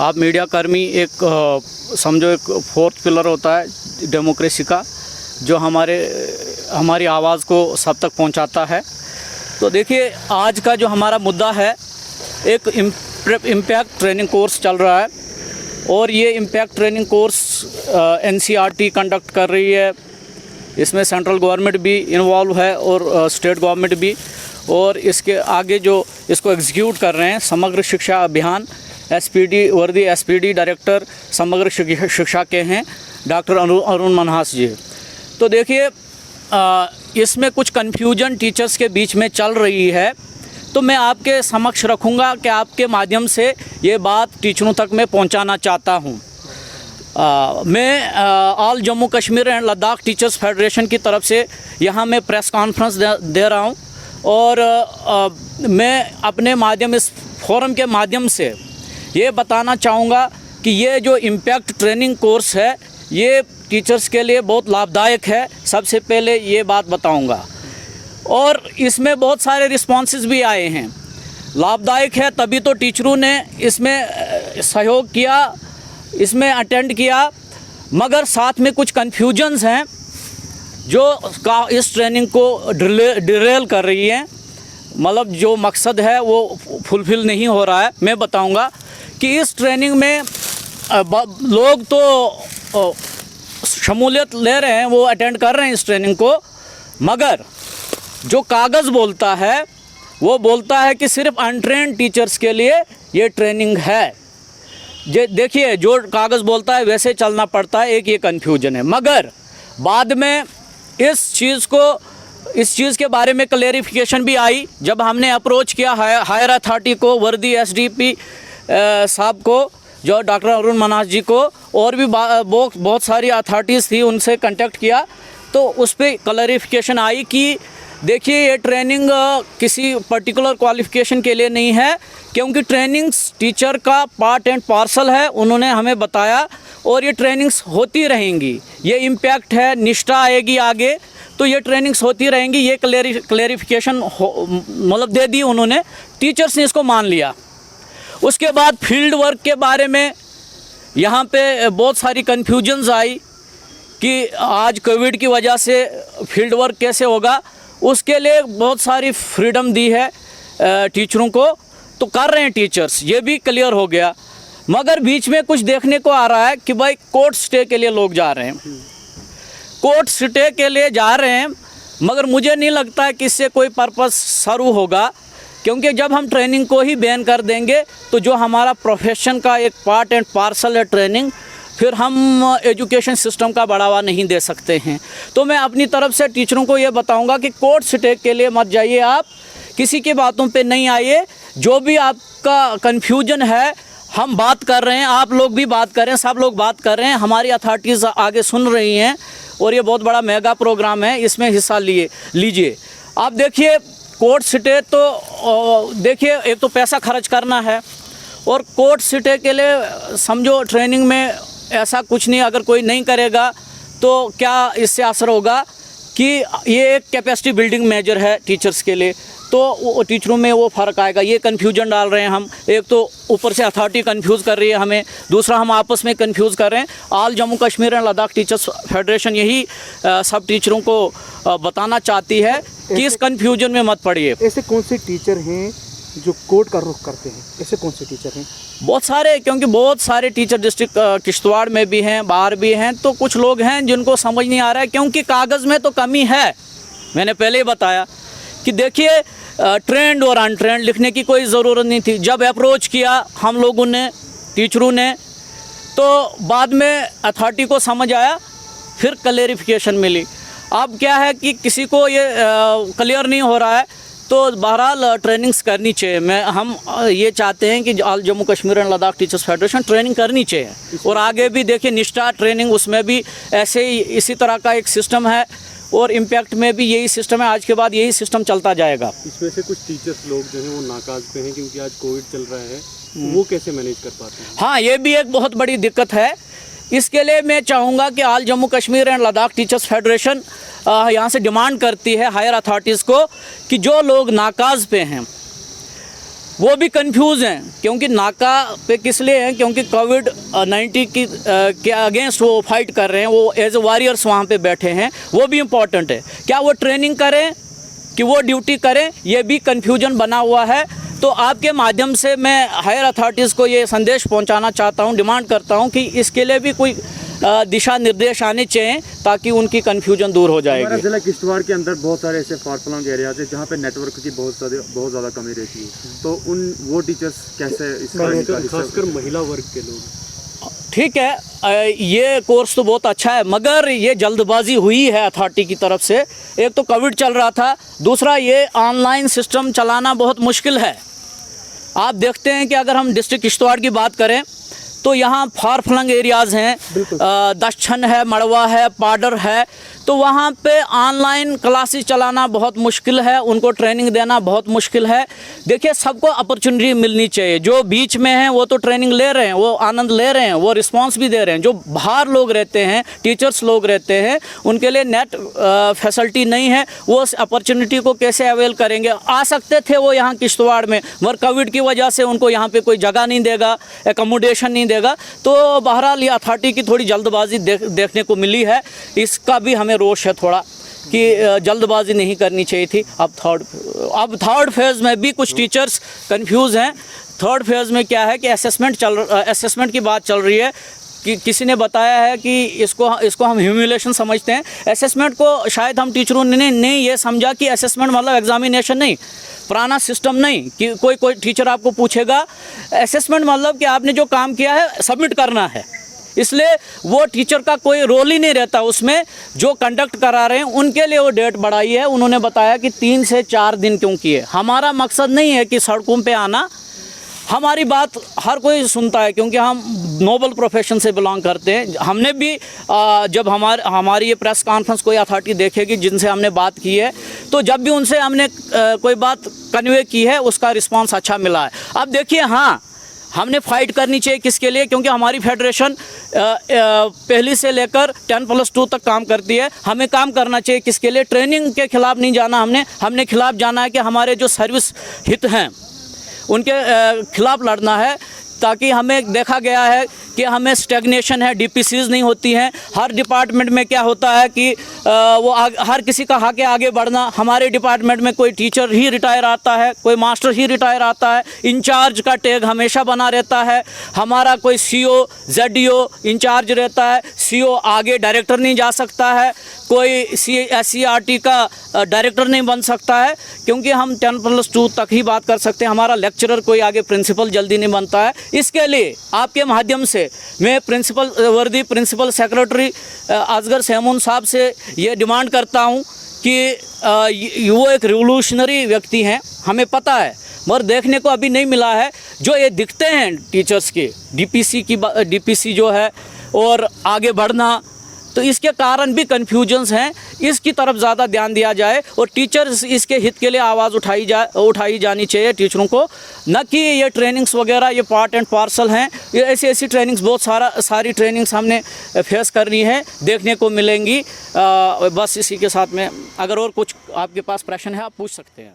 आप मीडिया कर्मी एक समझो एक फोर्थ पिलर होता है डेमोक्रेसी का, जो हमारी आवाज़ को सब तक पहुंचाता है। तो देखिए आज का जो हमारा मुद्दा है, एक इम्पैक्ट ट्रेनिंग कोर्स चल रहा है और ये impact training course NCERT conduct कर रही है। इसमें सेंट्रल गवर्नमेंट भी इन्वॉल्व है और स्टेट गवर्नमेंट भी, और इसके आगे जो इसको एग्जीक्यूट कर रहे हैं समग्र शिक्षा अभियान वर्दी SPD डायरेक्टर समग्र शिक्षा के हैं डॉक्टर अरुण मनहास जी। तो देखिए इसमें कुछ कन्फ्यूजन टीचर्स के बीच में चल रही है, तो मैं आपके समक्ष रखूँगा कि आपके माध्यम से ये बात टीचरों तक मैं पहुँचाना चाहता हूँ। मैं all Jammu Kashmir and Ladakh teachers federation की तरफ से यहाँ मैं प्रेस कॉन्फ्रेंस दे रहा हूँ, और मैं अपने माध्यम इस फोरम के माध्यम से ये बताना चाहूँगा कि ये जो इम्पैक्ट ट्रेनिंग कोर्स है ये टीचर्स के लिए बहुत लाभदायक है। सबसे पहले ये बात बताऊँगा, और इसमें बहुत सारे रिस्पॉन्सेज भी आए हैं। लाभदायक है तभी तो टीचरों ने इसमें सहयोग किया, इसमें अटेंड किया, मगर साथ में कुछ कन्फ्यूजन्स हैं जो इस ट्रेनिंग को डिरेल कर रही हैं। मतलब जो मकसद है वो फुलफ़िल नहीं हो रहा है। मैं बताऊंगा कि इस ट्रेनिंग में लोग तो शमूलियत ले रहे हैं, वो अटेंड कर रहे हैं इस ट्रेनिंग को, मगर जो कागज़ बोलता है वो बोलता है कि सिर्फ अनट्रेंड टीचर्स के लिए ये ट्रेनिंग है। देखिए जो कागज़ बोलता है वैसे चलना पड़ता है, एक ये कन्फ्यूजन है। मगर बाद में इस चीज़ के बारे में क्लेरिफिकेशन भी आई जब हमने अप्रोच किया हायर अथॉरिटी को, वर्दी SDP साहब को, जो डॉक्टर अरुण मनहास जी को, और भी बहुत सारी अथॉरिटीज़ थी, उनसे कांटेक्ट किया तो उस पर क्लेरिफिकेशन आई कि देखिए ये ट्रेनिंग किसी पर्टिकुलर क्वालिफ़िकेशन के लिए नहीं है, क्योंकि ट्रेनिंग्स टीचर का पार्ट एंड पार्सल है, उन्होंने हमें बताया, और ये ट्रेनिंग्स होती रहेंगी। ये इम्पैक्ट है, निष्ठा आएगी आगे, तो ये ट्रेनिंग्स होती रहेंगी। ये क्लेरिफिकेशन मतलब दे दी उन्होंने, टीचर्स ने इसको मान लिया। उसके बाद फील्ड वर्क के बारे में यहाँ पे बहुत सारी कन्फ्यूजन्स आई कि आज कोविड की वजह से फील्ड वर्क कैसे होगा, उसके लिए बहुत सारी फ्रीडम दी है टीचरों को, तो कर रहे हैं टीचर्स, ये भी क्लियर हो गया। मगर बीच में कुछ देखने को आ रहा है कि भाई कोर्ट स्टे के लिए लोग जा रहे हैं, कोर्ट स्टे के लिए जा रहे हैं, मगर मुझे नहीं लगता है कि इससे कोई पर्पस सर्व होगा, क्योंकि जब हम ट्रेनिंग को ही बैन कर देंगे तो जो हमारा प्रोफेशन का एक पार्ट एंड पार्सल है ट्रेनिंग, फिर हम एजुकेशन सिस्टम का बढ़ावा नहीं दे सकते हैं। तो मैं अपनी तरफ से टीचरों को ये बताऊंगा कि कोर्ट स्टे के लिए मत जाइए, आप किसी की बातों पे नहीं आइए। जो भी आपका कन्फ्यूजन है, हम बात कर रहे हैं, आप लोग भी बात कर रहे हैं, सब लोग बात कर रहे हैं, हमारी अथॉरिटीज़ आगे सुन रही हैं, और ये बहुत बड़ा मेगा प्रोग्राम है, इसमें हिस्सा लीजिए। आप देखिए कोर्ट स्टे तो देखिए एक तो पैसा खर्च करना है, और कोर्ट स्टे के लिए समझो ट्रेनिंग में ऐसा कुछ नहीं, अगर कोई नहीं करेगा तो क्या इससे असर होगा कि ये एक कैपेसिटी बिल्डिंग मेजर है टीचर्स के लिए, तो टीचरों में वो फ़र्क आएगा। ये कन्फ्यूजन डाल रहे हैं हम, एक तो ऊपर से अथॉरिटी कंफ्यूज कर रही है हमें, दूसरा हम आपस में कंफ्यूज कर रहे हैं। All Jammu Kashmir and Ladakh teachers federation यही सब टीचरों को बताना चाहती है कि इस कन्फ्यूजन में मत पड़िए। ऐसे कौन से टीचर हैं जो कोर्ट का रुख करते हैं? ऐसे कौन से टीचर हैं? बहुत सारे, क्योंकि बहुत सारे टीचर डिस्ट्रिक्ट किश्तवाड़ में भी हैं, बाहर भी हैं, तो कुछ लोग हैं जिनको समझ नहीं आ रहा है, क्योंकि कागज़ में तो कमी है। मैंने पहले ही बताया कि देखिए ट्रेंड और अनट्रेंड लिखने की कोई ज़रूरत नहीं थी। जब अप्रोच किया हम लोगों ने, टीचरों ने, तो बाद में अथॉरिटी को समझ आया, फिर क्लेरिफिकेशन मिली। अब क्या है कि किसी को ये क्लियर नहीं हो रहा है, तो बहरहाल ट्रेनिंग्स करनी चाहिए। हम ये चाहते हैं कि all Jammu Kashmir and Ladakh teachers federation training करनी चाहिए, और आगे भी देखिए निष्ठा ट्रेनिंग, उसमें भी ऐसे ही इसी तरह का एक सिस्टम है, और इम्पैक्ट में भी यही सिस्टम है। आज के बाद यही सिस्टम चलता जाएगा। इसमें से कुछ टीचर्स लोग जो हैं वो नाकाज पे हैं, क्योंकि आज कोविड चल रहा है, वो कैसे मैनेज कर पाते हैं? हाँ, ये भी एक बहुत बड़ी दिक्कत है। इसके लिए मैं चाहूँगा कि all Jammu Kashmir and Ladakh teachers federation यहाँ से डिमांड करती है हायर अथॉरिटीज़ को कि जो लोग नाकाज पे हैं वो भी कंफ्यूज हैं, क्योंकि नाका पे किस लिए हैं, क्योंकि कोविड-19 के अगेंस्ट वो फाइट कर रहे हैं, वो एज ए वॉरियर्स वहाँ पे बैठे हैं, वो भी इम्पॉर्टेंट है। क्या वो ट्रेनिंग करें कि वो ड्यूटी करें, ये भी कन्फ्यूजन बना हुआ है। तो आपके माध्यम से मैं हायर अथॉरिटीज़ को ये संदेश पहुंचाना चाहता हूं, डिमांड करता हूं कि इसके लिए भी कोई दिशा निर्देश आने चाहिए ताकि उनकी कन्फ्यूजन दूर हो हमारा जाएगी। जिला किश्तवाड़ के अंदर बहुत सारे ऐसे फार फ्लंग एरियाज है जहाँ पे नेटवर्क की बहुत ज़्यादा कमी रहती है, तो वो टीचर्स कैसे खासकर महिला वर्ग के लोग। ठीक है, ये कोर्स तो बहुत अच्छा है, मगर ये जल्दबाजी हुई है अथॉरिटी की तरफ से। एक तो कोविड चल रहा था, दूसरा ये ऑनलाइन सिस्टम चलाना बहुत मुश्किल है। आप देखते हैं कि अगर हम डिस्ट्रिक्ट किश्तवाड़ की बात करें तो यहाँ फार फ्लंग एरियाज़ हैं, दक्षन है, मड़वा है, पाडर है, तो वहाँ पे ऑनलाइन क्लासेस चलाना बहुत मुश्किल है, उनको ट्रेनिंग देना बहुत मुश्किल है। देखिए, सबको अपॉर्चुनिटी मिलनी चाहिए। जो बीच में हैं वो तो ट्रेनिंग ले रहे हैं, वो आनंद ले रहे हैं, वो रिस्पांस भी दे रहे हैं। जो बाहर लोग रहते हैं, टीचर्स लोग रहते हैं, उनके लिए नेट फैसिलिटी नहीं है, वो उस अपॉर्चुनिटी को कैसे अवेल करेंगे। आ सकते थे वो यहाँ किश्तवाड़ में, मगर कोविड की वजह से उनको यहाँ पे कोई जगह नहीं देगा, एकोमोडेशन नहीं देगा। तो बहरहाल ये अथॉरिटी की थोड़ी जल्दबाजी देखने को मिली है, इसका भी हमें रोष है थोड़ा कि जल्दबाजी नहीं करनी चाहिए थी। अब थर्ड फेज़ में भी कुछ टीचर्स कंफ्यूज हैं। थर्ड फेज़ में क्या है कि असेसमेंट की बात चल रही है कि किसी ने बताया है कि इसको हम ह्यूमिलेशन समझते हैं। असेसमेंट को शायद हम टीचरों ने नहीं ये समझा कि असेसमेंट मतलब एग्जामिनेशन नहीं, पुराना सिस्टम नहीं कि कोई टीचर आपको पूछेगा। असेसमेंट मतलब कि आपने जो काम किया है सबमिट करना है, इसलिए वो टीचर का कोई रोल ही नहीं रहता उसमें। जो कंडक्ट करा रहे हैं उनके लिए वो डेट बढ़ाई है। उन्होंने बताया कि 3 से 4 दिन क्यों किए। हमारा मकसद नहीं है कि सड़कों पे आना, हमारी बात हर कोई सुनता है क्योंकि हम नोबल प्रोफेशन से बिलोंग करते हैं। हमने भी जब हमारी ये प्रेस कॉन्फ्रेंस कोई अथॉरिटी देखेगी जिनसे हमने बात की है, तो जब भी उनसे हमने कोई बात कन्वे की है उसका रिस्पांस अच्छा मिला है। अब देखिए, हाँ, हमने फाइट करनी चाहिए किसके लिए, क्योंकि हमारी फेडरेशन पहली से लेकर 10+2 तक काम करती है। हमें काम करना चाहिए किसके लिए, ट्रेनिंग के खिलाफ नहीं जाना। हमने खिलाफ जाना है कि हमारे जो सर्विस हित हैं उनके खिलाफ लड़ना है, ताकि हमें देखा गया है कि हमें स्टैग्नेशन है, डीपीसीज नहीं होती हैं। हर डिपार्टमेंट में क्या होता है कि हर किसी का हक है आगे बढ़ना। हमारे डिपार्टमेंट में कोई टीचर ही रिटायर आता है, कोई मास्टर ही रिटायर आता है, इंचार्ज का टैग हमेशा बना रहता है। हमारा कोई सीओ ZDO इंचार्ज रहता है, सीओ आगे डायरेक्टर नहीं जा सकता है, कोई SCRT का डायरेक्टर नहीं बन सकता है, क्योंकि हम 10+2 तक ही बात कर सकते हैं। हमारा लेक्चरर कोई आगे प्रिंसिपल जल्दी नहीं बनता है। इसके लिए आपके माध्यम से मैं प्रिंसिपल सेक्रेटरी असगर सेमून साहब से ये डिमांड करता हूँ कि वो एक रिवोल्यूशनरी व्यक्ति हैं, हमें पता है, मगर देखने को अभी नहीं मिला है। जो ये दिखते हैं टीचर्स के DPC जो है और आगे बढ़ना, तो इसके कारण भी कन्फ्यूजन्स हैं। इसकी तरफ ज़्यादा ध्यान दिया जाए और टीचर्स इसके हित के लिए आवाज़ उठाई जानी चाहिए टीचरों को, न कि ये ट्रेनिंग्स वगैरह ये पार्ट एंड पार्सल हैं। ये ऐसी ट्रेनिंग्स बहुत सारी ट्रेनिंग्स हमने फेस करनी है, देखने को मिलेंगी। बस इसी के साथ में अगर और कुछ आपके पास प्रश्न है आप पूछ सकते हैं।